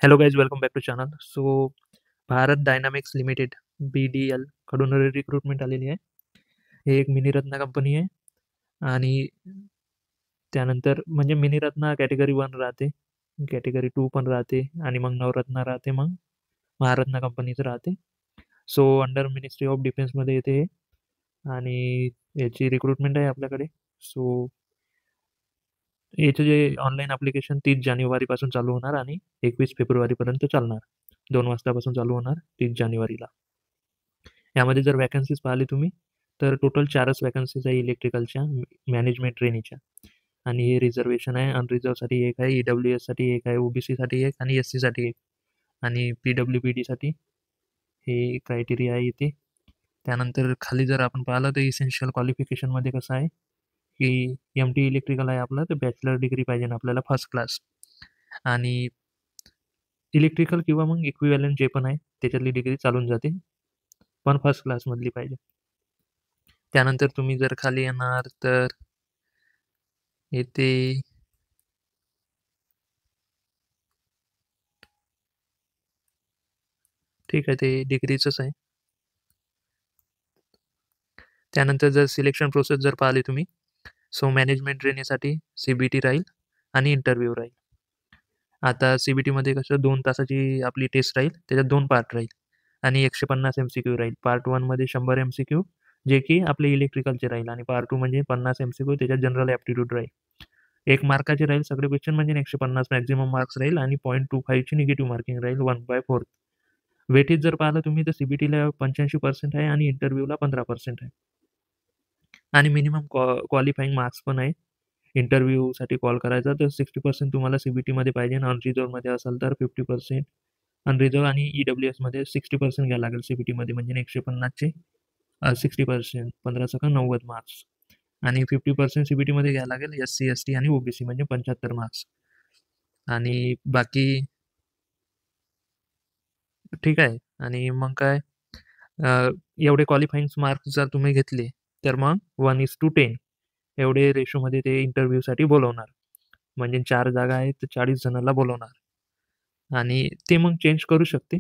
Hello guys, welcome back to channel. So Bharat dynamics limited BDL कडून recruitment आलेली आहे. हे एक मिनीरत्न कंपनी आहे आणि त्यानंतर म्हणजे मिनीरत्न कॅटेगरी 1 राहते, कॅटेगरी 2 पण राहते आणि मग नवरत्न राहते, मग महारत्न कंपनीचं राहते. सो अंडर मिनिस्ट्री ऑफ डिफेन्समध्ये येते हे आणि याची रिक्रुटमेंट आहे आपल्याकडे. सो याचे जे ऑनलाईन ॲप्लिकेशन 30 जानेवारीपासून चालू होणार आणि 21 फेब्रुवारीपर्यंत चालणार. 2 वाजतापासून चालू होणार 30 जानेवारीला. यामध्ये जर वॅकन्सीज पाहिली तुम्ही तर टोटल 4च वॅकन्सीज आहे इलेक्ट्रिकलच्या मॅनेजमेंट ट्रेनीच्या. आणि हे रिझर्वेशन आहे. अनरिझर्वसाठी एक आहे, EWS साठी एक आहे, OBC एक आणि SC साठी एक आणि PWBD साठी हे क्रायटेरिया आहे इथे. त्यानंतर खाली जर आपण पाहिलं तर इसेन्शियल क्वालिफिकेशनमध्ये कसं आहे की MT इलेक्ट्रिकल आहे आपलं, तर बॅचलर डिग्री पाहिजे ना आपल्याला फर्स्ट क्लास. आणि इलेक्ट्रिकल किंवा मग इक्विव्हॅलंट जे पण आहे त्याच्यातली डिग्री चालून जाते, पण फर्स्ट क्लासमधली पाहिजे. त्यानंतर तुम्ही जर खाली येणार तर इथे ठीक आहे, ते डिग्रीचंच आहे. त्यानंतर जर सिलेक्शन प्रोसेस जर पाहिली तुम्ही, सो मॅनेजमेंट ट्रेनीसाठी CBT राहील आणि इंटरव्ह्यू राहील. आता CBTमध्ये कसं 2 तासाची आपली टेस्ट राहील, त्याच्यात 2 पार्ट राहील आणि 150 MCQ राहील. पार्ट 1 मध्ये 100 MCQ जे की आपले इलेक्ट्रिकलचे राहील आणि पार्ट 2 म्हणजे 50 MCQ, त्याच्यात जनरल ॲप्टिट्यूड राहील. 1 मार्काचे राहील सगळे क्वेश्चन, म्हणजे 150 मॅक्सिमम मार्क्स राहील आणि 0.25 ची निगेटिव्ह मार्किंग राहील 1/4. वेटेज जर पाहिलं तुम्ही तर CBTला 85% आहे आणि इंटरव्ह्यूला 15% आहे. आणि मिनिमम क्वालिफाईंग मार्क्स पण आहे. इंटरव्ह्यूसाठी कॉल करायचा तर 60% तुम्हाला CBTमध्ये पाहिजे आणि अनरिझर्वमध्ये असाल तर 50%. अनरिझर्व आणि EWSमध्ये 60% घ्यायला लागेल CBTमध्ये, म्हणजे 150चे 60%, 15 90 मार्क्स. आणि 50% CBTमध्ये घ्यायला लागेल SC ST आणि OBC, म्हणजे 75 मार्क्स. आणि बाकी ठीक आहे. आणि मग काय, एवढे क्वालिफाईंग मार्क्स जर तुम्ही घेतले तर मग 1:10 एवढे रेशोमध्ये ते इंटरव्ह्यूसाठी बोलवणार. म्हणजे 4 जागा आहेत तर 40 जणांना बोलवणार आणि ते मग चेंज करू शकते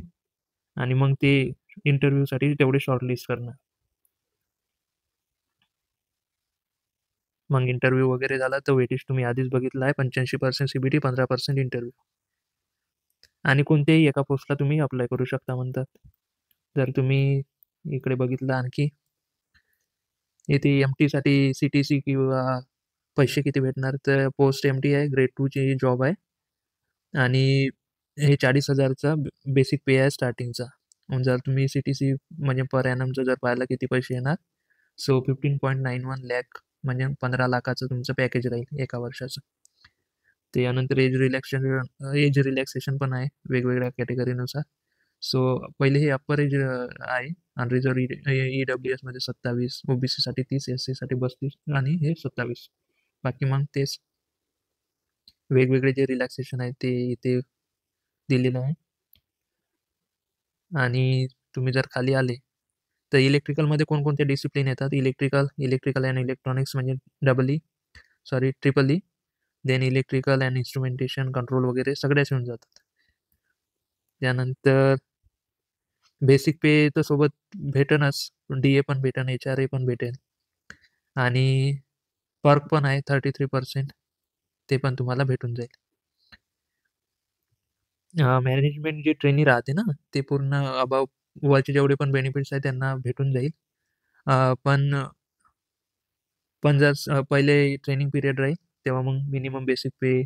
आणि मग ते इंटरव्ह्यूसाठी तेवढे शॉर्टलिस्ट करणार. मग इंटरव्ह्यू वगैरे झाला तर वेटेज तुम्ही आधीच बघितलं आहे, 85% CBT, 15% इंटरव्ह्यू. आणि कोणत्याही एका पोस्टला तुम्ही अप्लाय करू शकता म्हणतात. जर तुम्ही इकडे बघितलं आणखी, इथे MTसाठी CTC किंवा पैसे किती भेटणार, तर पोस्ट MT आहे, ग्रेड 2 ची जॉब आहे आणि हे 40,000चा बेसिक पे आहे स्टार्टिंगचा. जर तुम्ही CTC म्हणजे पर ॲनमचं जर पाहिलं किती पैसे येणार, सो 15.91 लॅक, म्हणजे 15 लाखाचं तुमचं पॅकेज राहील एका वर्षाचं. त्यानंतर एज रिलॅक्सेशन पण आहे वेगवेगळ्या कॅटेगरीनुसार. सो पहिले हे अप्पर एज आहे अनरिझर्व EWSमध्ये 27, OBCसाठी 30, SCसाठी 32 आणि हे 27. बाकी मग तेच वेगवेगळे जे रिलॅक्सेशन आहे ते इथे दिलेलं आहे. आणि तुम्ही जर खाली आले तर इलेक्ट्रिकलमध्ये कोणकोणते डिसिप्लिन येतात, इलेक्ट्रिकल अँड इलेक्ट्रॉनिक्स म्हणजे triple E, then electrical and instrumentation, control वगैरे सगळ्याच येऊन जातात. त्यानंतर बेसिक पे तर सोबत भेटेनच, DA पण भेटेन, HRA पण भेटेल आणि पर्क पण आहे 33%, ते पण तुम्हाला भेटून जाईल. मॅनेजमेंट जे ट्रेनी राहते ना, ते पूर्ण वरचे जेवढे पण बेनिफिट्स आहेत त्यांना भेटून जाईल. पण जर पहिले ट्रेनिंग पिरियड राहील तेव्हा मग मिनिमम बेसिक पे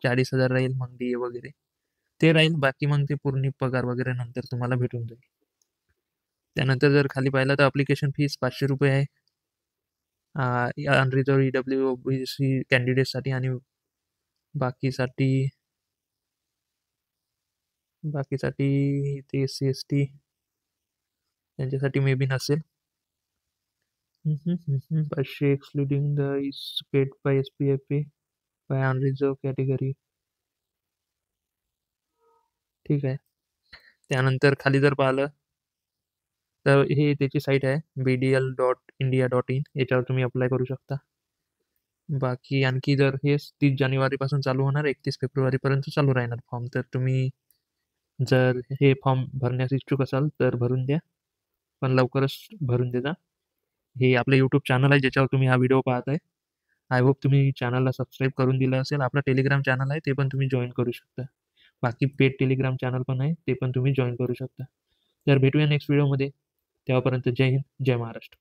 40,000 राहील, मग DA वगैरे ते राहील. बाकी मग ते पूर्ण पगार वगैरे नंतर तुम्हाला भेटून जाईल. त्यानंतर जर खाली पाहिलं तर अप्लिकेशन फीस ₹500 आहे अनरिझर्व EWS कॅन्डिडेटसाठी आणि बाकीसाठी ते SC ST त्यांच्यासाठी मे बी नसेल. 500 excluding the is paid by SPFA by unreserved category. ठीक आहे. त्यानंतर खाली जर पाहिलं तर हे त्याची साईट आहे BDL.India.in, याच्यावर तुम्ही अप्लाय करू शकता. बाकी आणखी जर हे 30 जानेवारीपासून चालू होणार, 31 फेब्रुवारीपर्यंत चालू राहणार फॉर्म, तर तुम्ही जर हे फॉर्म भरण्यास इच्छुक असाल तर भरून द्या, पण लवकरच भरून देजा. हे आपलं यूट्यूब चॅनल आहे ज्याच्यावर तुम्ही हा व्हिडिओ पाहत आहे. आय होप तुम्ही चॅनलला सबस्क्राईब करून दिलं असेल. आपला टेलिग्राम चॅनल आहे ते पण तुम्ही जॉईन करू शकता. बाकी पेड टेलिग्राम चॅनल पण आहे ते पण तुम्ही जॉईन करू शकता. तर भेटूया नेक्स्ट व्हिडिओमध्ये. तेव्हापर्यंत जय हिंद, जय महाराष्ट्र.